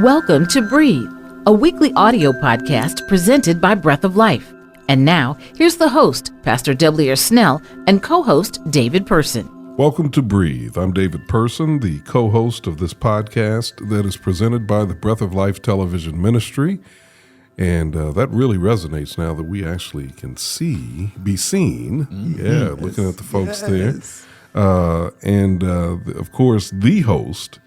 Welcome to Breathe, a weekly audio podcast presented by Breath of Life. And now, here's the host, Pastor Debleaire Snell, and co-host David Person. Welcome to Breathe. I'm David Person, the co-host of this podcast that is presented by the Breath of Life television ministry. And that really resonates now that we actually can be seen. Mm-hmm. Yeah, looking at the folks there. And of course, the host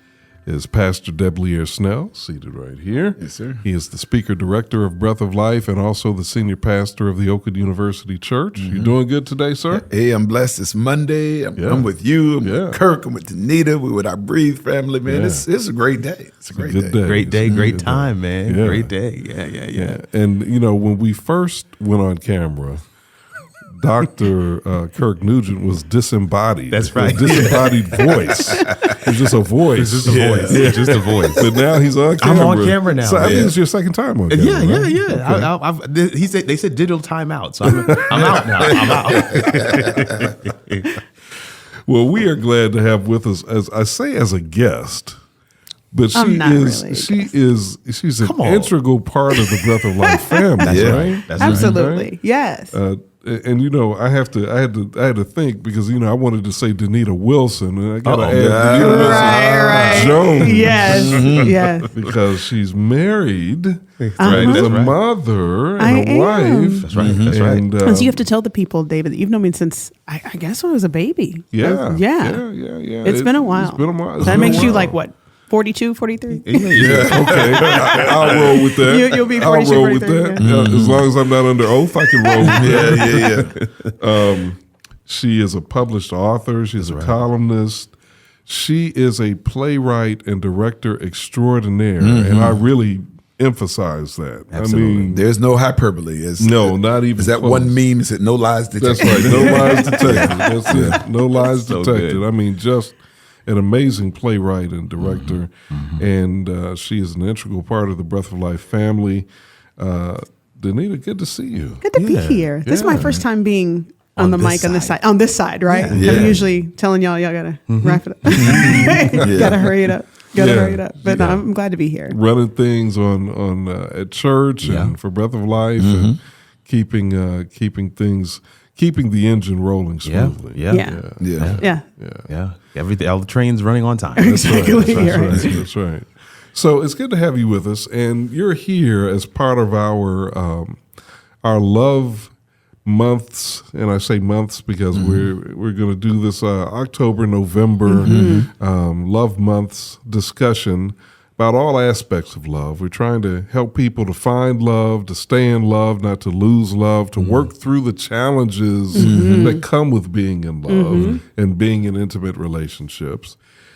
is Pastor Debleaire Snell, seated right here. Yes, sir. He is the speaker director of Breath of Life and also the senior pastor of the Oakwood University Church. Mm-hmm. You doing good today, sir? Hey, I'm blessed. It's Monday. I'm with you. I'm with Kirk. I'm with Danita. We're with our Breathe family, man. Yeah. It's a great day. It's a great day. Great day, great time, man. Yeah. Great day. Yeah. And, you know, when we first went on camera, Dr. Kirk Nugent was disembodied. That's right. A disembodied voice. It was just a voice. It's just a voice. Yeah. Just a voice. But now he's on camera. I'm on camera now. So I think it's your second time on camera. Yeah. Okay. They said digital timeout, so I'm out now. I'm out. Well, we are glad to have with us, as a guest. But she's an integral part of the Breath of Life family, right? That's absolutely, right? Yes. And you know, I had to think because you know I wanted to say Danita Wilson, and I got to add Danita Jones, yes, because she's married, she's a mother and a wife. That's right. That's right. And so you have to tell the people, David, that you've known me since I guess when I was a baby. Yeah. It's been a while. It's been a while. That makes you like what? 42, 43? Yeah, okay. I'll roll with that. You'll be 42, I'll roll with that. As long as I'm not under oath, I can roll with that. She is a published author. She's a columnist. She is a playwright and director extraordinaire, and I really emphasize that. Absolutely. I mean, there's no hyperbole. Not even Is that close. one meme that said no lies detected? That's right. No lies detected. That's it. No lies detected. Good. I mean, just an amazing playwright and director, and she is an integral part of the Breath of Life family. Danita, good to see you. Good to be here. This is my first time being on the mic on this side, right? I'm usually telling y'all gotta wrap it up. Gotta hurry it up. Hurry it up. But no, I'm glad to be here. Running things on at church and for Breath of Life, and keeping the engine rolling smoothly. Yeah. Everything, all the trains running on time. That's right. So it's good to have you with us, and you're here as part of our love months, and I say months because we're going to do this October, November love months discussion about all aspects of love. We're trying to help people to find love, to stay in love, not to lose love, to work through the challenges that come with being in love and being in intimate relationships.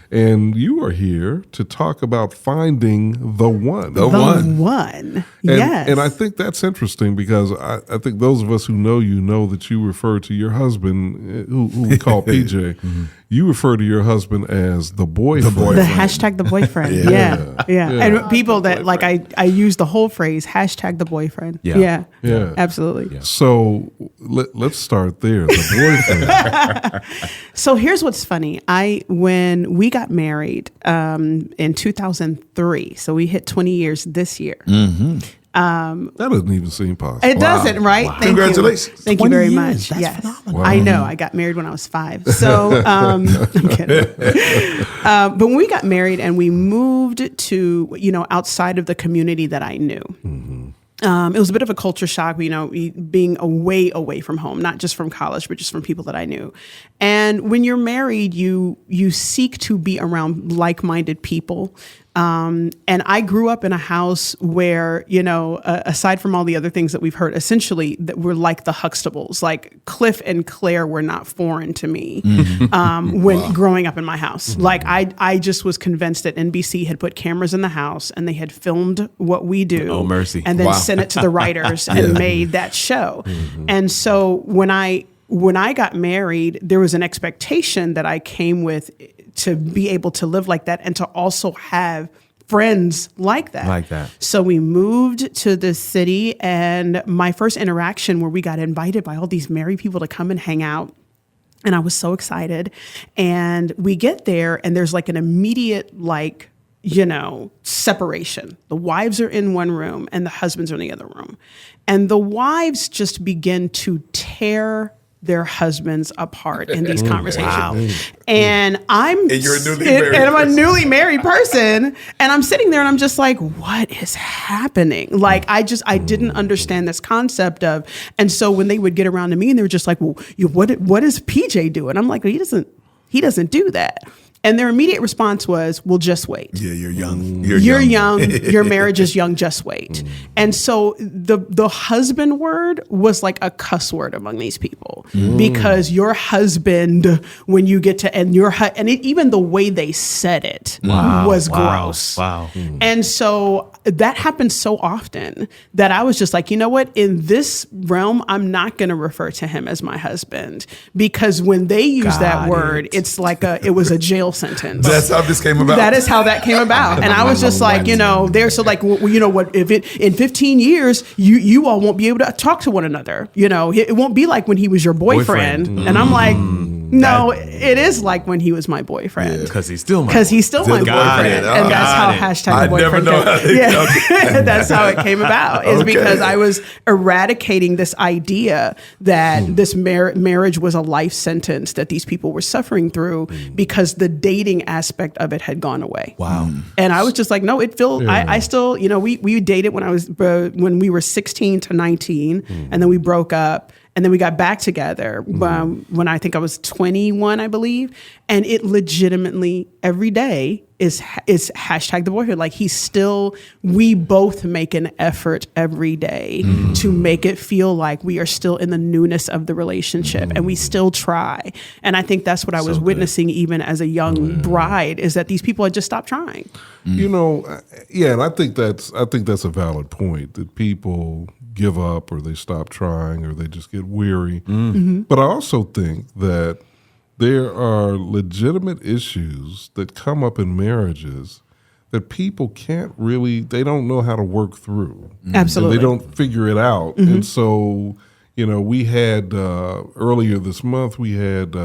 And you are here to talk about finding the one. The one. Yes. And I think that's interesting because I think those of us who know you know that you refer to your husband, who we call PJ, you refer to your husband as the boyfriend. The hashtag the boyfriend. Yeah. And people that, like, I use the whole phrase, hashtag the boyfriend. Yeah. Absolutely. Yeah. So let's start there, the boyfriend. So here's what's funny. When we got married in 2003, so we hit 20 years this year. That doesn't even seem possible. It doesn't, right? Wow. Congratulations. Thank you very much. That's yes. phenomenal. I know. I got married when I was 5. So I'm kidding. But when we got married and we moved to, outside of the community that I knew, it was a bit of a culture shock, being away from home, not just from college, but just from people that I knew. And when you're married, you seek to be around like-minded people. And I grew up in a house where, aside from all the other things that we've heard, essentially that we're like the Huxtables, like Cliff and Claire were not foreign to me when growing up in my house. Like I just was convinced that NBC had put cameras in the house and they had filmed what we do. Oh, mercy. And then sent it to the writers and made that show. And so when I got married, there was an expectation that I came with to be able to live like that and to also have friends like that. So we moved to the city, and my first interaction where we got invited by all these married people to come and hang out. And I was so excited. And we get there and there's like an immediate separation. The wives are in one room and the husbands are in the other room. And the wives just begin to tear their husbands apart in these conversations. Wow. And I'm a newly married person, and I'm sitting there and I'm just like, what is happening? Like, I didn't understand this concept of, and so when they would get around to me and they were just like, well, what does PJ do? And I'm like, well, he doesn't do that. And their immediate response was, well, just wait. Yeah, you're young. You're young. Your marriage is young. Just wait. And so the husband word was like a cuss word among these people because your husband, when you get to, even the way they said it was gross. Wow. And so that happened so often that I was just like, you know what? In this realm, I'm not going to refer to him as my husband, because when they use that word, it's like it was a jail sentence. That's how this came about. That is how that came about. And I was just like, they're so like, what, if in 15 years, you all won't be able to talk to one another. It won't be like when he was your boyfriend. And I'm like, no, it is like when he was my boyfriend. Because he's still my boyfriend. And that's how hashtag boyfriend came. That's how it came about, is because I was eradicating this idea that this marriage was a life sentence that these people were suffering through because the dating aspect of it had gone away. Wow. And I was just like, no, I still, we dated when we were 16 to 19, and then we broke up. And then we got back together when I think I was 21, I believe. And it legitimately every day is hashtag the boyhood. Like we both make an effort every day to make it feel like we are still in the newness of the relationship, and we still try. And I think that's what I was witnessing even as a young bride, is that these people had just stopped trying. And I think that's a valid point, that people give up, or they stop trying, or they just get weary. But I also think that there are legitimate issues that come up in marriages that people they don't know how to work through. Absolutely. And they don't figure it out. And so, we had, earlier this month, we had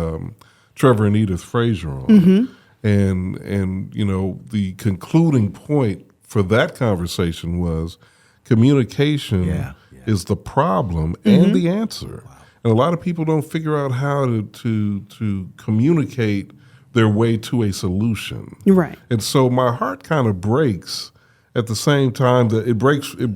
Trevor and Edith Frazier on. And the concluding point for that conversation was communication is the problem and the answer. Wow. And a lot of people don't figure out how to communicate their way to a solution. Right. And so my heart kind of breaks at the same time that it breaks a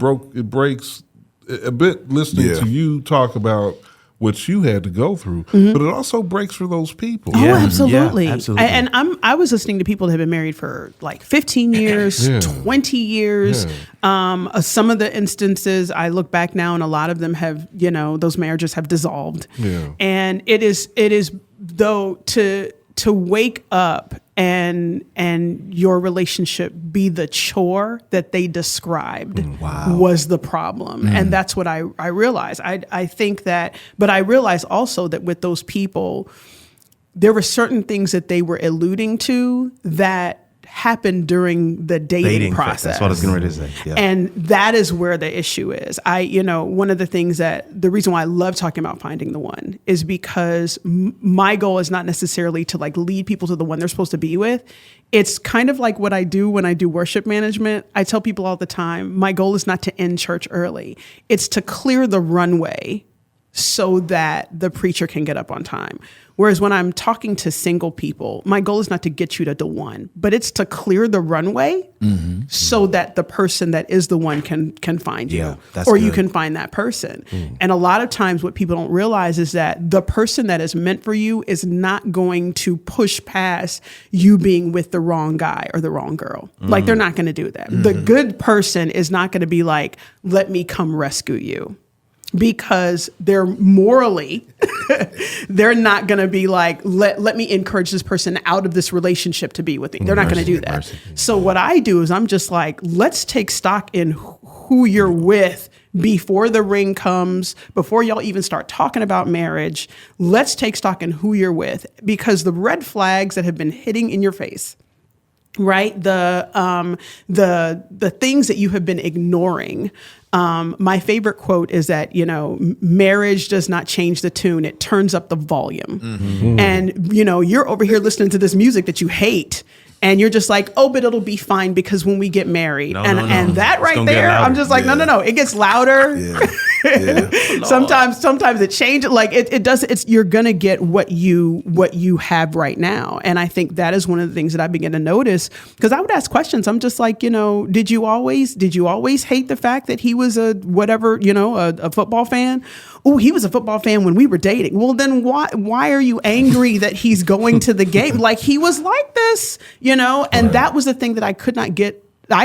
bit listening to you talk about what you had to go through, but it also breaks for those people. Oh, absolutely. Yeah, absolutely. And I was listening to people that have been married for like 15 years, 20 years. Some of the instances I look back now, and a lot of them have, those marriages have dissolved. Yeah. And it is though to wake up and your relationship be the chore that they described was the problem. And that's what I realized. I think that, but I realized also that with those people, there were certain things that they were alluding to that happened during the dating process. That's what I was going to say. Yeah. And that is where the issue is. One of the things the reason why I love talking about finding the one is because my goal is not necessarily to like lead people to the one they're supposed to be with. It's kind of like what I do when I do worship management. I tell people all the time, my goal is not to end church early. It's to clear the runway so that the preacher can get up on time. Whereas when I'm talking to single people, my goal is not to get you to the one, but it's to clear the runway so that the person that is the one can find you, or you can find that person. And a lot of times what people don't realize is that the person that is meant for you is not going to push past you being with the wrong guy or the wrong girl. Like, they're not going to do that. The good person is not going to be like, let me come rescue you. Because they're morally, they're not going to be like, let me encourage this person out of this relationship to be with me. They're not going to do that. So what I do is I'm just like, let's take stock in who you're with before the ring comes, before y'all even start talking about marriage. Let's take stock in who you're with, because the red flags that have been hitting in your face, right? The things that you have been ignoring. My favorite quote is that, marriage does not change the tune. It turns up the volume. And, you're over here listening to this music that you hate, And you're just like, oh, but it'll be fine because when we get married. And that right there, I'm just like, no. It gets louder. Sometimes it changes. Like it does. You're going to get what you have right now. And I think that is one of the things that I begin to notice, because I would ask questions. I'm just like, did you always hate the fact that he was a football fan? Oh, he was a football fan when we were dating. Well, then why are you angry that he's going to the game? Like, he was like this, and that was the thing that I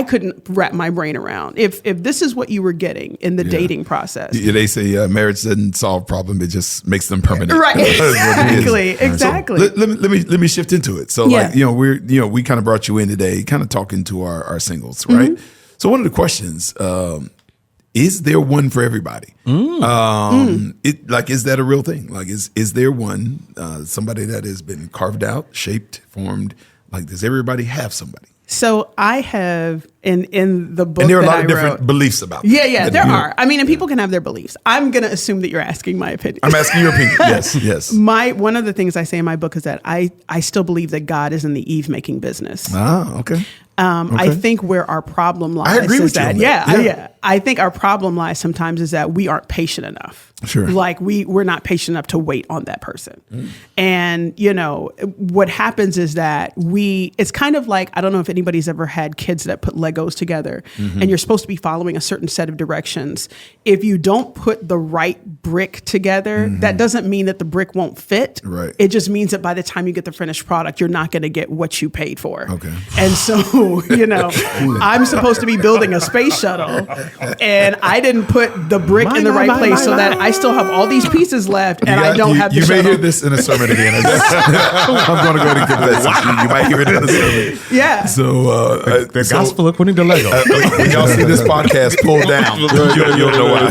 couldn't wrap my brain around. If this is what you were getting in the dating process. They say marriage doesn't solve problems, it just makes them permanent. Right. Exactly. So let me shift into it. So we kind of brought you in today, kind of talking to our singles, right? Mm-hmm. So one of the questions, is there one for everybody? Is that a real thing? Like, is there one, somebody that has been carved out, shaped, formed? Like, does everybody have somebody? So I have in the book, and there are a lot of different beliefs about that. Yeah, there are. I mean, and people can have their beliefs. I'm going to assume that you're asking my opinion. I'm asking your opinion. Yes. One of the things I say in my book is that I still believe that God is in the Eve making business. Ah, okay. I think where our problem lies. I agree with you on that. I think our problem lies sometimes is that we aren't patient enough. Sure. Like we're not patient enough to wait on that person. And, what happens is that it's kind of like, I don't know if anybody's ever had kids that put Legos together and you're supposed to be following a certain set of directions. If you don't put the right brick together, that doesn't mean that the brick won't fit. Right. It just means that by the time you get the finished product, you're not going to get what you paid for. Okay. And so, I'm supposed to be building a space shuttle and I didn't put the brick in the right place so that I still have all these pieces left and I don't have the shuttle. You may hear this in a sermon again. I'm going to go ahead and confess. You might hear it in a sermon. Yeah. So the gospel according to Lego. When y'all see this podcast pulled down, you'll know why.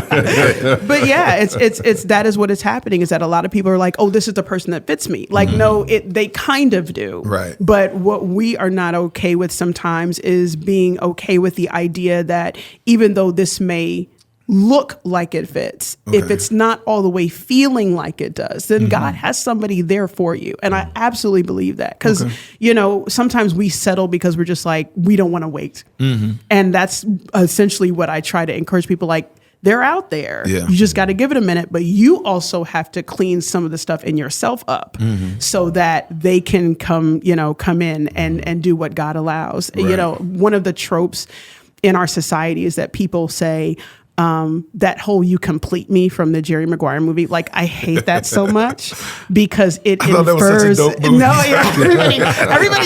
But yeah, it's that is what is happening, is that a lot of people are like, oh, this is the person that fits me. Like, no, they kind of do. Right. But what we are not okay with sometimes is being okay with the idea that even though this may look like it fits, if it's not all the way feeling like it does, then God has somebody there for you. And I absolutely believe that, because, sometimes we settle because we're just like, we don't want to wait. And that's essentially what I try to encourage people, like, they're out there. Yeah. You just got to give it a minute, but you also have to clean some of the stuff in yourself up so that they can come in and do what God allows. Right. One of the tropes in our society is that people say, that whole "you complete me" from the Jerry Maguire movie. Like, I hate that so much because it infers. Everybody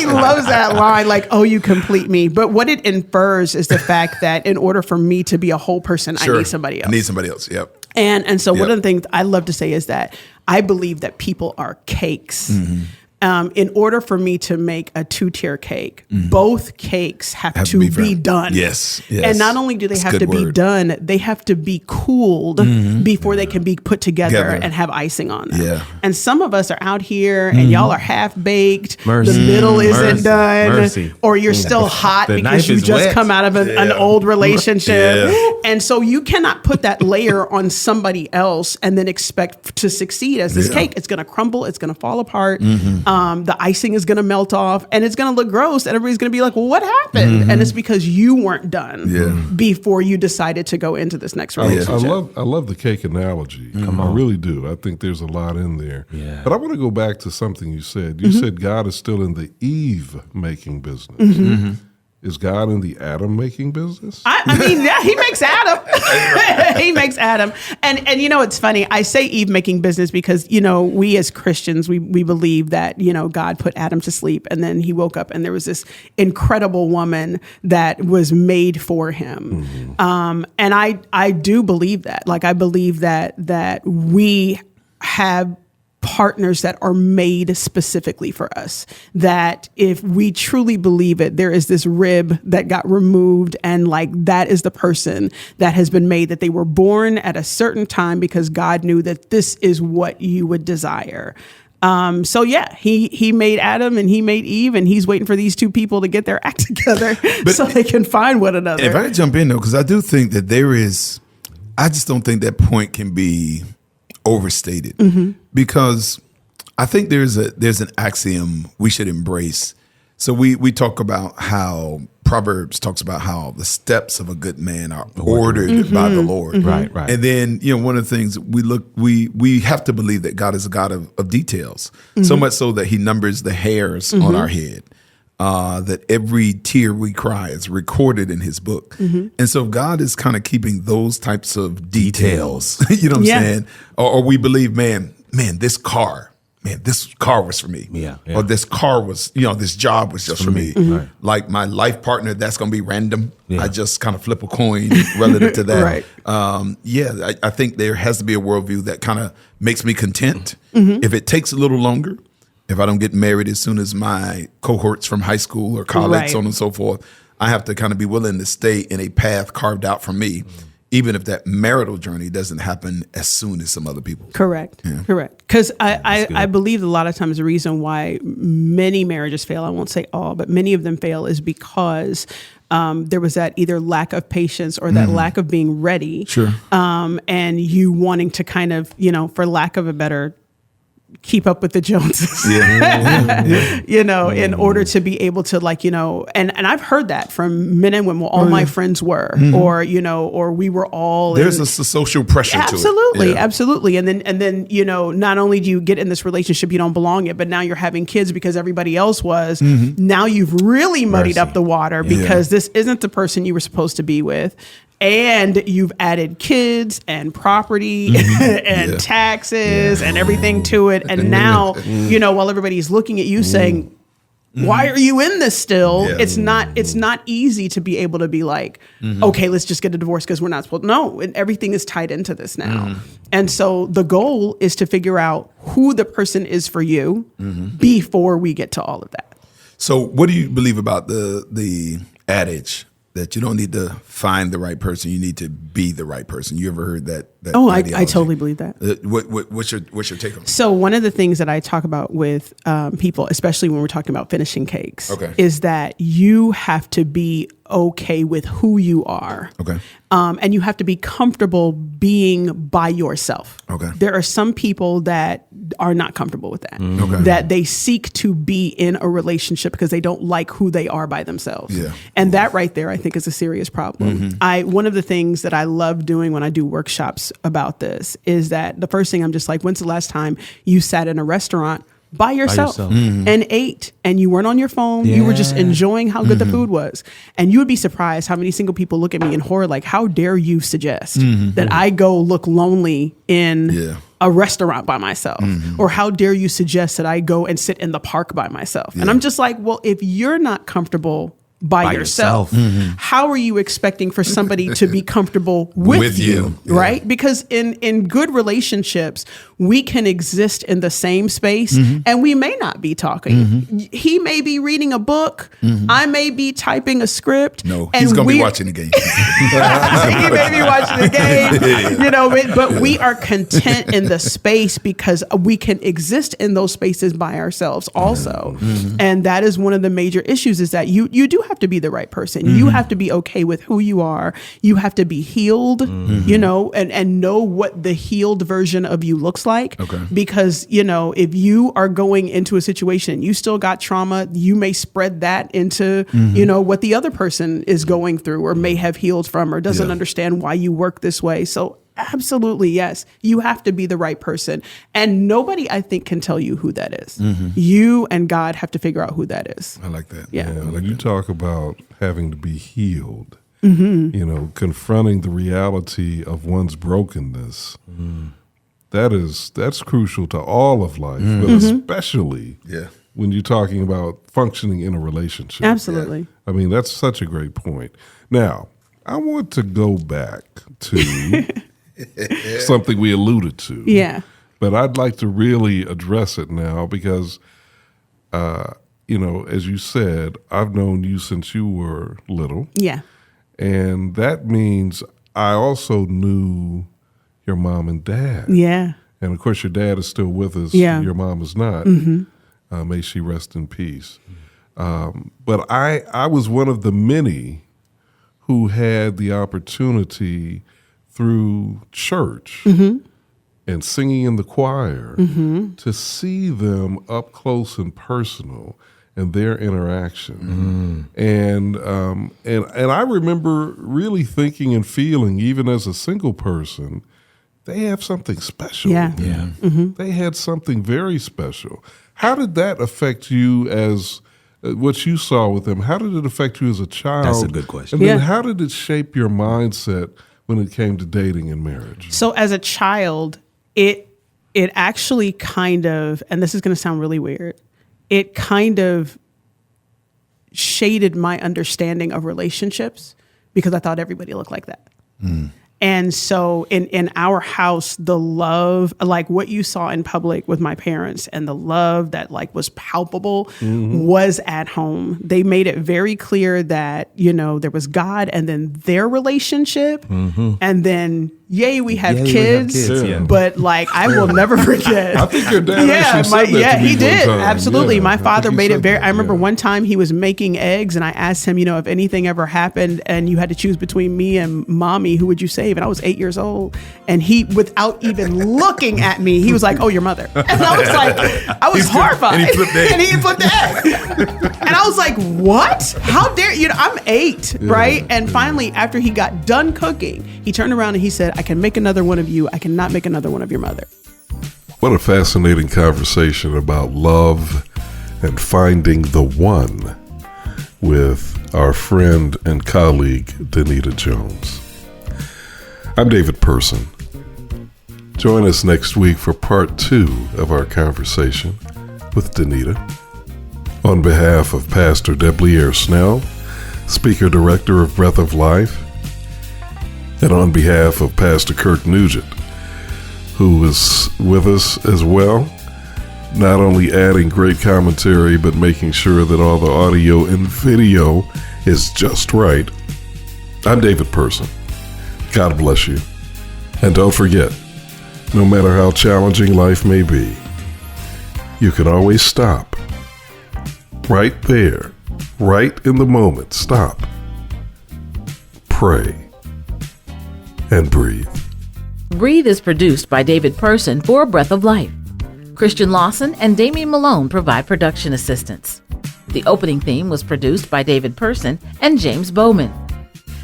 loves that line, like, "Oh, you complete me." But what it infers is the fact that in order for me to be a whole person, I need somebody else. I need somebody else. Yep. And so one of the things I love to say is that I believe that people are cakes. In order for me to make a 2-tier cake, both cakes have to be done. Yes. And not only do they have to be done, they have to be cooled before they can be put together and have icing on them. Yeah. And some of us are out here and y'all are half baked. The middle isn't done. Or you're still hot because you just come out of an old relationship. And so you cannot put that layer on somebody else and then expect to succeed as this cake. It's going to crumble. It's going to fall apart. The icing is going to melt off and it's going to look gross. And everybody's going to be like, well, what happened? And it's because you weren't done before you decided to go into this next relationship. I love the cake analogy. I really do. I think there's a lot in there. Yeah. But I want to go back to something you said. You said God is still in the Eve making business. Is God in the Adam making business? I mean, yeah, he makes Adam. He makes Adam. And it's funny. I say Eve making business because, we as Christians, we believe that, God put Adam to sleep and then he woke up and there was this incredible woman that was made for him. And I do believe that. Like, I believe that we have partners that are made specifically for us, that if we truly believe it, there is this rib that got removed and like that is the person that has been made, that they were born at a certain time because God knew that this is what you would desire. So yeah, he made Adam and he made Eve, and he's waiting for these two people to get their act together so they can find one another. If I jump in though, because I do think that I just don't think that point can be overstated, because I think there's an axiom we should embrace So we talk about how Proverbs talks about how the steps of a good man are ordered by the Lord. Right. And then, one of the things we have to believe that God is a God of details, so much so that he numbers the hairs on our head, that every tear we cry is recorded in his book. And so God is kind of keeping those types of details, you know what I'm saying? Or we believe, man, this car was for me. Yeah. Or this car was, this job was just for me. Right. Like my life partner, that's going to be random. Yeah. I just kind of flip a coin relative to that. Right. I think there has to be a worldview that kind of makes me content. If it takes a little longer, if I don't get married as soon as my cohorts from high school or college, Right. so on and so forth, I have to kind of be willing to stay in a path carved out for me. Even if that marital journey doesn't happen as soon as some other people. Correct. Because I believe a lot of times the reason why many marriages fail, I won't say all, but many of them fail is because there was that either lack of patience or that lack of being ready. Sure. And you wanting to kind of, for lack of a better keep up with the Joneses, in order to be able to and I've heard that from men and women. Well, all my friends were, or we were all. There's a social pressure absolutely, to it. Absolutely. And then, not only do you get in this relationship, you don't belong it, but now you're having kids because everybody else was. Now you've really muddied up the water because this isn't the person you were supposed to be with. And you've added kids and property and taxes and everything to it. And now, while everybody's looking at you saying, why are you in this still? Yeah. It's not easy to be able to be like, okay, let's just get a divorce because we're not supposed to. No, and everything is tied into this now. And so the goal is to figure out who the person is for you before we get to all of that. So what do you believe about the adage that you don't need to find the right person, you need to be the right person? You ever heard that? I totally believe that. What's your take on it? So one of the things that I talk about with people, especially when we're talking about finishing cakes, is that you have to be okay with who you are. Okay. And you have to be comfortable being by yourself. Okay. There are some people that are not comfortable with that. Okay. That they seek to be in a relationship because they don't like who they are by themselves. Yeah. And that right there, I think, is a serious problem. One of the things that I love doing when I do workshops about this is that the first thing I'm just like, when's the last time you sat in a restaurant by yourself. And ate, and you weren't on your phone. You were just enjoying how good the food was. And you would be surprised how many single people look at me in horror like, how dare you suggest that I go look lonely in a restaurant by myself? Or how dare you suggest that I go and sit in the park by myself? And I'm just like, well, if you're not comfortable by yourself. How are you expecting for somebody to be comfortable with you? Right? Because in good relationships, we can exist in the same space and we may not be talking. He may be reading a book. I may be typing a script. No, he's going to be watching the game. He may be watching the game, but we are content in the space because we can exist in those spaces by ourselves also. And that is one of the major issues, is that you do have to be the right person. You have to be okay with who you are. You have to be healed, and know what the healed version of you looks like. Because, if you are going into a situation, you still got trauma, you may spread that into, what the other person is going through or may have healed from or doesn't understand why you work this way. So absolutely, yes, you have to be the right person. And nobody, I think, can tell you who that is. You and God have to figure out who that is. I like that. Yeah. When you talk about having to be healed, confronting the reality of one's brokenness, that's crucial to all of life, but especially when you're talking about functioning in a relationship. Absolutely. I mean, that's such a great point. Now, I want to go back to something we alluded to. Yeah. But I'd like to really address it now because, as you said, I've known you since you were little. Yeah. And that means I also knew your mom and dad. Yeah. And of course, your dad is still with us. Yeah. Your mom is not. May she rest in peace. But I was one of the many who had the opportunity through church and singing in the choir to see them up close and personal. and their interaction. And I remember really thinking and feeling, even as a single person, they have something special. Yeah. They had something very special. How did that affect you as what you saw with them? How did it affect you as a child? That's a good question. And then how did it shape your mindset when it came to dating and marriage? So as a child, it actually kind of, and this is going to sound really weird, it kind of shaded my understanding of relationships because I thought everybody looked like that. And so in our house, the love, like what you saw in public with my parents and the love that like was palpable was at home. They made it very clear that, you know, there was God and then their relationship. And then, we have kids. But like, I will never forget. I think your dad actually said that to me he did. one time. Absolutely. Yeah, My I father think he made it said very, that, I remember one time he was making eggs and I asked him, you know, if anything ever happened and you had to choose between me and mommy, who would you save? And I was 8 years old. And he, without even looking at me, he was like, oh, your mother. And I was like, I was horrified. And he flipped the egg. And he flipped the egg. And I was like, what? How dare you? Know, I'm 8, right? And finally, after he got done cooking, he turned around and he said, I can make another one of you. I cannot make another one of your mother. What a fascinating conversation about love and finding the one with our friend and colleague, Danita Jones. I'm David Person. Join us next week for part 2 of our conversation with Danita. On behalf of Pastor Debleaire Snell, Speaker Director of Breath of Life, and on behalf of Pastor Kirk Nugent, who is with us as well, not only adding great commentary, but making sure that all the audio and video is just right. I'm David Person. God bless you. And don't forget, no matter how challenging life may be, you can always stop. Right there, right in the moment, stop. Pray. And breathe. Breathe is produced by David Person for Breath of Life. Christian Lawson and Damian Malone provide production assistance. The opening theme was produced by David Person and James Bowman.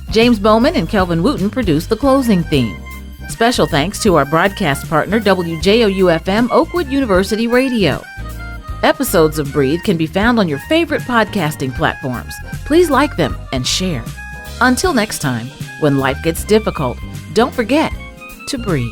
James Bowman and Kelvin Wooten produced the closing theme. Special thanks to our broadcast partner, WJOU-FM Oakwood University Radio. Episodes of Breathe can be found on your favorite podcasting platforms. Please like them and share. Until next time, when life gets difficult, don't forget to breathe.